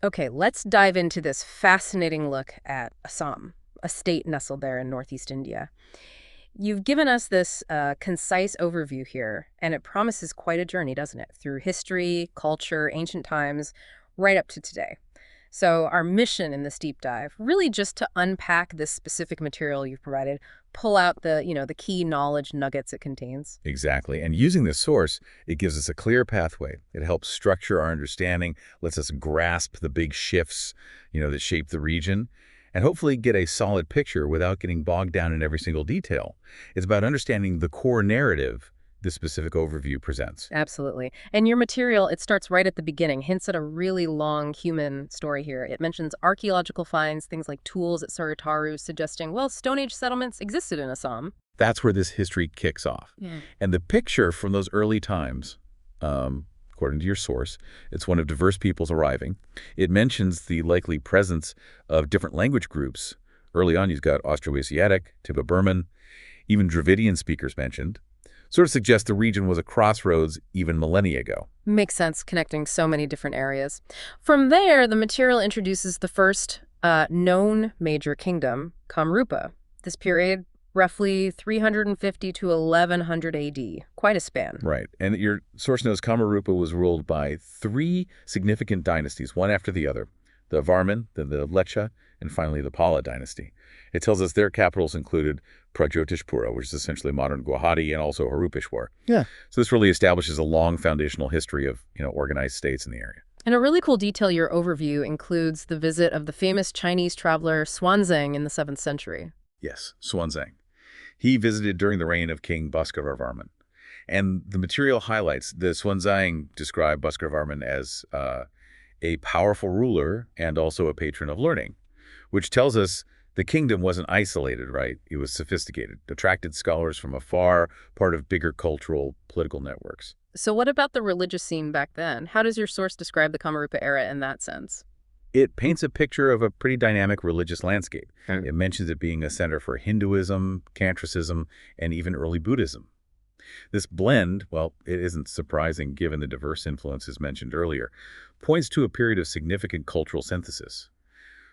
Okay, let's dive into this fascinating look at Assam, a state nestled there in northeast India. You've given us this concise overview here, and it promises quite a journey, doesn't it? Through history, culture, ancient times, right up to today. So our mission in this deep dive, really just to unpack this specific material you've provided, pull out the key knowledge nuggets it contains. Exactly. And using this source, it gives us a clear pathway. It helps structure our understanding, lets us grasp the big shifts, that shape the region, and hopefully get a solid picture without getting bogged down in every single detail. It's about understanding the core narrative this specific overview presents. Absolutely. And your material, it starts right at the beginning, hints at a really long human story here. It mentions archaeological finds, things like tools at Sarutaru, suggesting, well, Stone Age settlements existed in Assam. That's where this history kicks off. Yeah. And the picture from those early times, according to your source, it's one of diverse peoples arriving. It mentions the likely presence of different language groups. Early on, you've got Austroasiatic, Tibeto-Burman, even Dravidian speakers mentioned. Sort of suggests the region was a crossroads even millennia ago. Makes sense, connecting so many different areas. From there, the material introduces the first known major kingdom, Kamrupa. This period, roughly 350 to 1100 AD. Quite a span. Right. And your source knows Kamarupa was ruled by three significant dynasties, one after the other. The Varman, then the Leccha, and finally the Pala dynasty. It tells us their capitals included Pragjotishpura, which is essentially modern Guwahati, and also Harupeshwar. Yeah. So this really establishes a long foundational history of, organized states in the area. And a really cool detail your overview includes the visit of the famous Chinese traveler Xuanzang in the 7th century. Yes, Xuanzang. He visited during the reign of King Bhaskaravarman. And the material highlights the Xuanzang described Bhaskaravarman as a powerful ruler and also a patron of learning, which tells us the kingdom wasn't isolated, right? It was sophisticated, attracted scholars from afar, part of bigger cultural, political networks. So what about the religious scene back then? How does your source describe the Kamarupa era in that sense? It paints a picture of a pretty dynamic religious landscape. It mentions it being a center for Hinduism, Tantricism, and even early Buddhism. This blend, well, it isn't surprising given the diverse influences mentioned earlier, points to a period of significant cultural synthesis.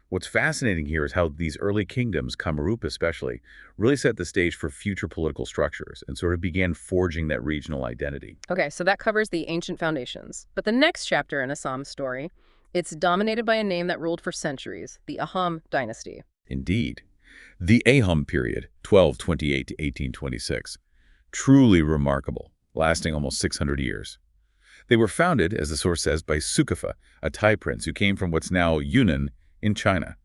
What's fascinating here is how these early kingdoms, Kamarupa especially, really set the stage for future political structures and sort of began forging that regional identity. Okay, so that covers the ancient foundations. But the next chapter in Assam's story, it's dominated by a name that ruled for centuries, the Ahom dynasty. Indeed. The Ahom period, 1228 to 1826, truly remarkable, lasting almost 600 years. They were founded, as the source says, by Sukafa, a Thai prince who came from what's now Yunnan in China.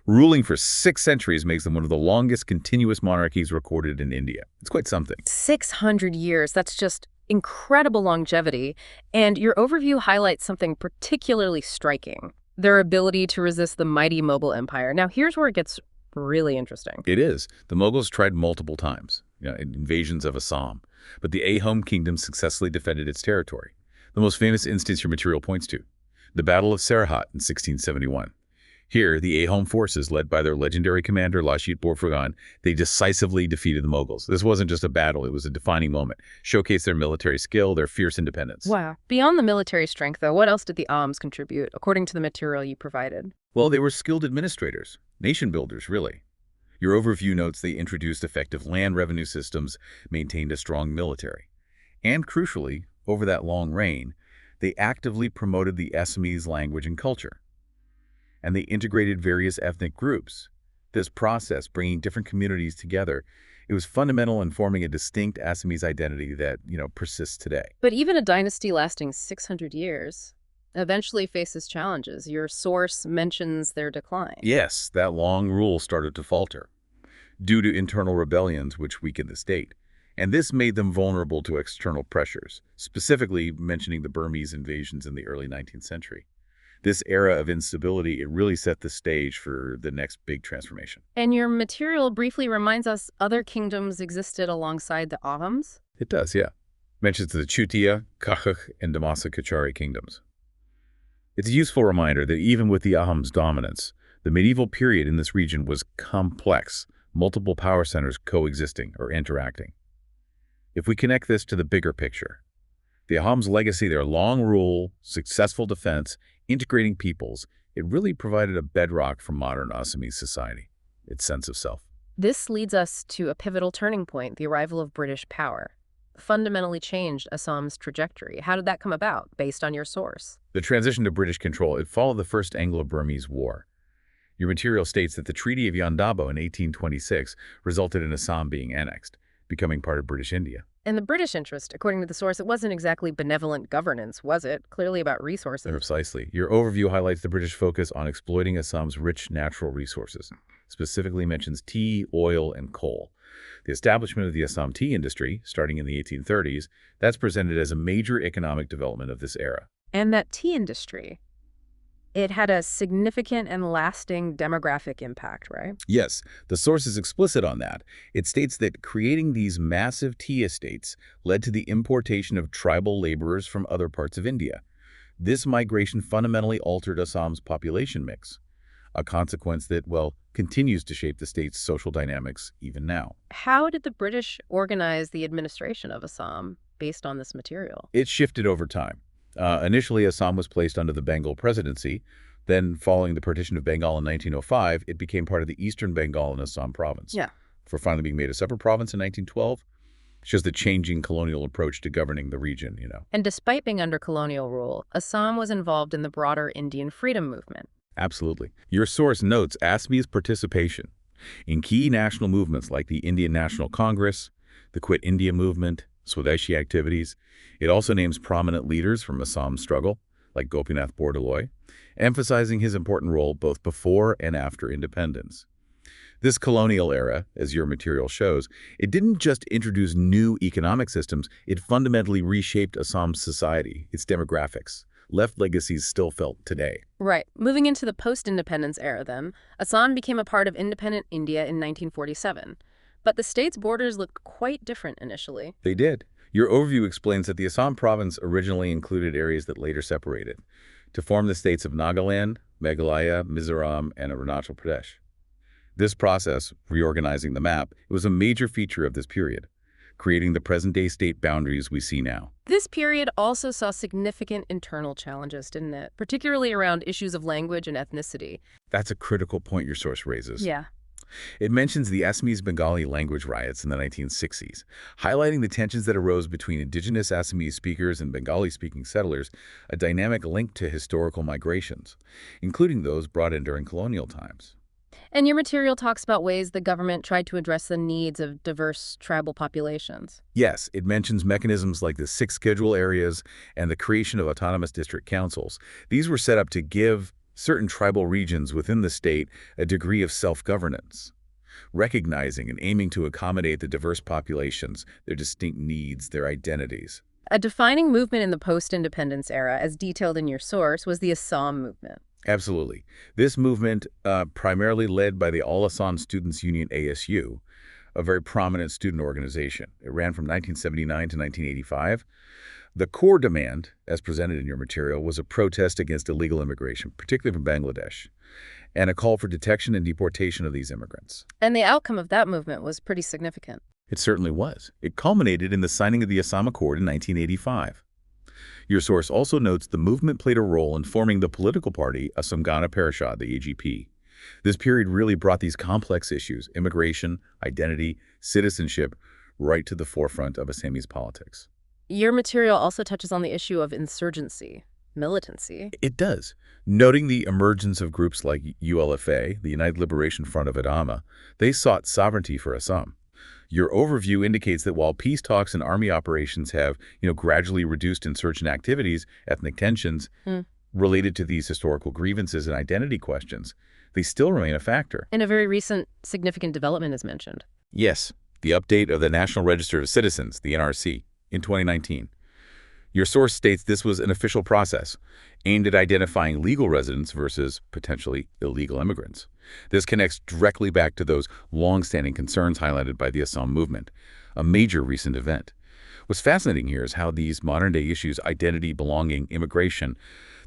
Ruling for 6 centuries makes them one of the longest continuous monarchies recorded in India. It's quite something. 600 years, that's just incredible longevity. And your overview highlights something particularly striking, their ability to resist the mighty Mughal Empire. Now, here's where it gets really interesting. It is. The Mughals tried multiple times, invasions of Assam, but the Ahom kingdom successfully defended its territory. The most famous instance your material points to, the Battle of Serahat in 1671. Here, the Ahom forces, led by their legendary commander Lachit Borphuran, they decisively defeated the Mughals. This wasn't just a battle, it was a defining moment. Showcased their military skill, their fierce independence. Wow. Beyond the military strength, though, what else did the Ahoms contribute, according to the material you provided? Well, they were skilled administrators, nation builders, really. Your overview notes they introduced effective land revenue systems, maintained a strong military. And crucially, over that long reign, they actively promoted the Assamese language and culture. And they integrated various ethnic groups. This process, bringing different communities together, it was fundamental in forming a distinct Assamese identity that, persists today. But even a dynasty lasting 600 years eventually faces challenges. Your source mentions their decline. Yes, that long rule started to falter due to internal rebellions which weakened the state. And this made them vulnerable to external pressures, specifically mentioning the Burmese invasions in the early 19th century. This era of instability, it really set the stage for the next big transformation. And your material briefly reminds us other kingdoms existed alongside the Ahoms? It does, yeah. Mentions the Chutia, Kachak, and Damasa Kachari kingdoms. It's a useful reminder that even with the Ahoms' dominance, the medieval period in this region was complex, multiple power centers coexisting or interacting. If we connect this to the bigger picture, the Ahoms' legacy, their long rule, successful defense, integrating peoples, It really provided a bedrock for modern Assamese society, its sense of self. This leads us to a pivotal turning point, the arrival of British power. Fundamentally changed Assam's trajectory. How did that come about, based on your source? The transition to British control, it followed the First Anglo-Burmese War. Your material states that the Treaty of Yandabo in 1826 resulted in Assam being annexed, becoming part of British India. And the British interest, according to the source, it wasn't exactly benevolent governance, was it? Clearly about resources. Precisely. Your overview highlights the British focus on exploiting Assam's rich natural resources, specifically mentions tea, oil, and coal. The establishment of the Assam tea industry, starting in the 1830s, that's presented as a major economic development of this era. And that tea industry, it had a significant and lasting demographic impact, right? Yes, the source is explicit on that. It states that creating these massive tea estates led to the importation of tribal laborers from other parts of India. This migration fundamentally altered Assam's population mix, a consequence that, well, continues to shape the state's social dynamics even now. How did the British organize the administration of Assam based on this material? It shifted over time. Initially, Assam was placed under the Bengal presidency. Then, following the partition of Bengal in 1905, it became part of the Eastern Bengal and Assam province. Yeah. For finally being made a separate province in 1912. It's just the changing colonial approach to governing the region, And despite being under colonial rule, Assam was involved in the broader Indian freedom movement. Absolutely. Your source notes Assamese participation in key national movements like the Indian National Congress, the Quit India movement, Swadeshi activities. It also names prominent leaders from Assam's struggle, like Gopinath Bordoloi, emphasizing his important role both before and after independence. This colonial era, as your material shows, it didn't just introduce new economic systems, it fundamentally reshaped Assam's society, its demographics, left legacies still felt today. Right. Moving into the post-independence era then, Assam became a part of independent India in 1947. But the state's borders looked quite different initially. They did. Your overview explains that the Assam province originally included areas that later separated to form the states of Nagaland, Meghalaya, Mizoram, and Arunachal Pradesh. This process, reorganizing the map, it was a major feature of this period, creating the present-day state boundaries we see now. This period also saw significant internal challenges, didn't it? Particularly around issues of language and ethnicity. That's a critical point your source raises. Yeah. It mentions the Assamese Bengali language riots in the 1960s, highlighting the tensions that arose between indigenous Assamese speakers and Bengali-speaking settlers, a dynamic linked to historical migrations, including those brought in during colonial times. And your material talks about ways the government tried to address the needs of diverse tribal populations. Yes, it mentions mechanisms like the 6 schedule areas and the creation of autonomous district councils. These were set up to give certain tribal regions within the state a degree of self-governance, recognizing and aiming to accommodate the diverse populations, their distinct needs, their identities. A defining movement in the post-independence era, as detailed in your source, was the Assam movement. Absolutely. This movement, primarily led by the All Assam Students Union ASU, a very prominent student organization. It ran from 1979 to 1985. The core demand, as presented in your material, was a protest against illegal immigration, particularly from Bangladesh, and a call for detection and deportation of these immigrants. And the outcome of that movement was pretty significant. It certainly was. It culminated in the signing of the Assam Accord in 1985. Your source also notes the movement played a role in forming the political party Assam Gana Parishad, the AGP. This period really brought these complex issues, immigration, identity, citizenship, right to the forefront of Assamese politics. Your material also touches on the issue of insurgency, militancy. It does, noting the emergence of groups like ULFA, the United Liberation Front of Adama. They sought sovereignty for Assam. Your overview indicates that while peace talks and army operations have, gradually reduced insurgent activities, ethnic tensions related to these historical grievances and identity questions, they still remain a factor. And a very recent significant development is mentioned. Yes, the update of the National Register of Citizens, the NRC, in 2019. Your source states this was an official process aimed at identifying legal residents versus potentially illegal immigrants. This connects directly back to those long-standing concerns highlighted by the Assam movement, a major recent event. What's fascinating here is how these modern-day issues, identity, belonging, immigration,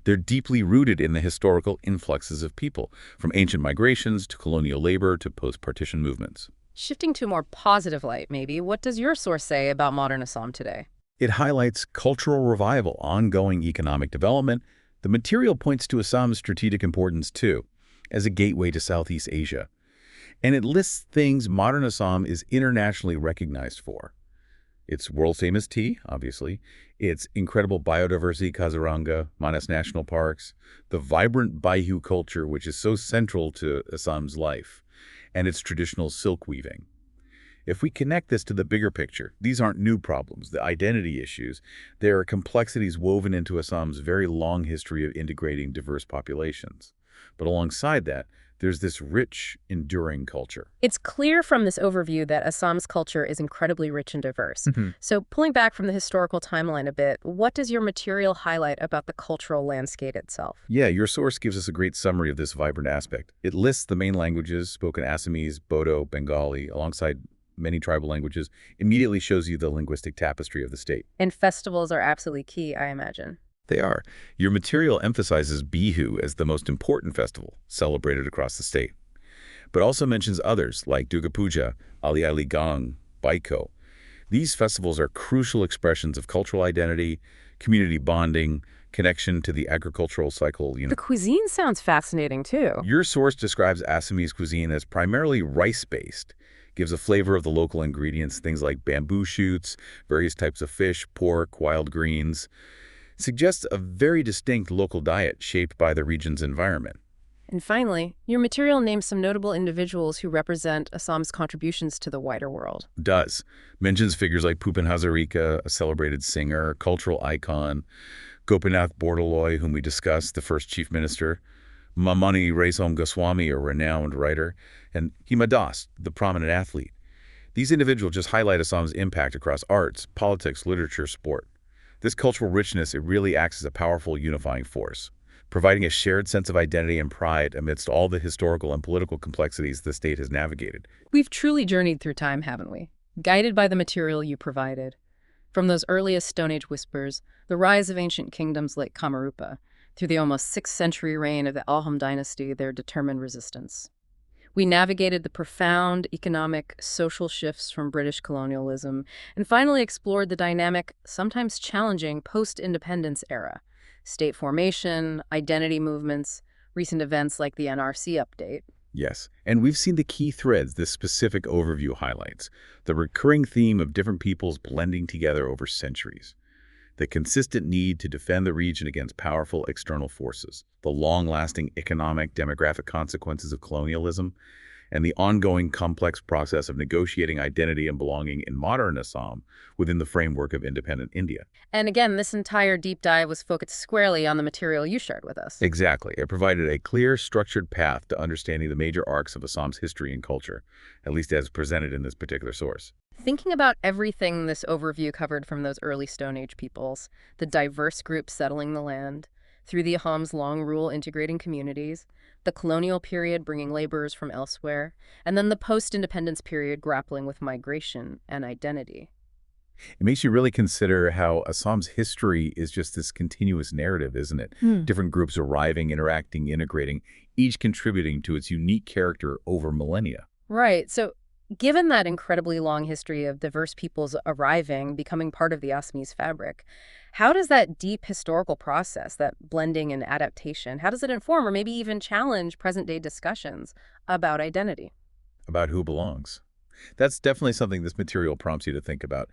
they're deeply rooted in the historical influxes of people, from ancient migrations to colonial labor to post-partition movements. Shifting to a more positive light, maybe, what does your source say about modern Assam today? It highlights cultural revival, ongoing economic development, The material points to Assam's strategic importance, too, as a gateway to Southeast Asia. And it lists things modern Assam is internationally recognized for. Its world-famous tea, obviously, its incredible biodiversity, Kaziranga, Manas National Parks, the vibrant Baihu culture, which is so central to Assam's life, and its traditional silk weaving. If we connect this to the bigger picture, these aren't new problems, the identity issues. There are complexities woven into Assam's very long history of integrating diverse populations. But alongside that, there's this rich, enduring culture. It's clear from this overview that Assam's culture is incredibly rich and diverse. So pulling back from the historical timeline a bit, what does your material highlight about the cultural landscape itself? Yeah, your source gives us a great summary of this vibrant aspect. It lists the main languages, spoken Assamese, Bodo, Bengali, alongside many tribal languages, immediately shows you the linguistic tapestry of the state. And festivals are absolutely key, I imagine. They are. Your material emphasizes Bihu as the most important festival celebrated across the state, but also mentions others like Durga Puja, Ali Ali Gang, Baiko. These festivals are crucial expressions of cultural identity, community bonding, connection to the agricultural cycle. The cuisine sounds fascinating, too. Your source describes Assamese cuisine as primarily rice-based, gives a flavor of the local ingredients, things like bamboo shoots, various types of fish, pork, wild greens. Suggests a very distinct local diet shaped by the region's environment. And finally, your material names some notable individuals who represent Assam's contributions to the wider world. Does. Mentions figures like Bhupen Hazarika, a celebrated singer, cultural icon, Gopinath Bordoloi, whom we discussed, the first chief minister, Mamani Raisom Goswami, a renowned writer, and Hima Das, the prominent athlete. These individuals just highlight Assam's impact across arts, politics, literature, sport. This cultural richness, it really acts as a powerful unifying force, providing a shared sense of identity and pride amidst all the historical and political complexities the state has navigated. We've truly journeyed through time, haven't we? Guided by the material you provided. From those earliest Stone Age whispers, the rise of ancient kingdoms like Kamarupa, through the almost 6th century reign of the Ahom dynasty, their determined resistance. We navigated the profound economic, social shifts from British colonialism and finally explored the dynamic, sometimes challenging, post-independence era. State formation, identity movements, recent events like the NRC update. Yes, and we've seen the key threads this specific overview highlights, the recurring theme of different peoples blending together over centuries. The consistent need to defend the region against powerful external forces, the long-lasting economic, demographic consequences of colonialism, and the ongoing complex process of negotiating identity and belonging in modern Assam within the framework of independent India. And again, this entire deep dive was focused squarely on the material you shared with us. Exactly. It provided a clear, structured path to understanding the major arcs of Assam's history and culture, at least as presented in this particular source. Thinking about everything this overview covered, from those early Stone Age peoples, the diverse groups settling the land, through the Aham's long rule integrating communities, the colonial period bringing laborers from elsewhere, and then the post-independence period grappling with migration and identity. It makes you really consider how Assam's history is just this continuous narrative, isn't it? Different groups arriving, interacting, integrating, each contributing to its unique character over millennia. Right. So given that incredibly long history of diverse peoples arriving, becoming part of the Assamese fabric, how does that deep historical process, that blending and adaptation, how does it inform or maybe even challenge present-day discussions about identity? About who belongs. That's definitely something this material prompts you to think about.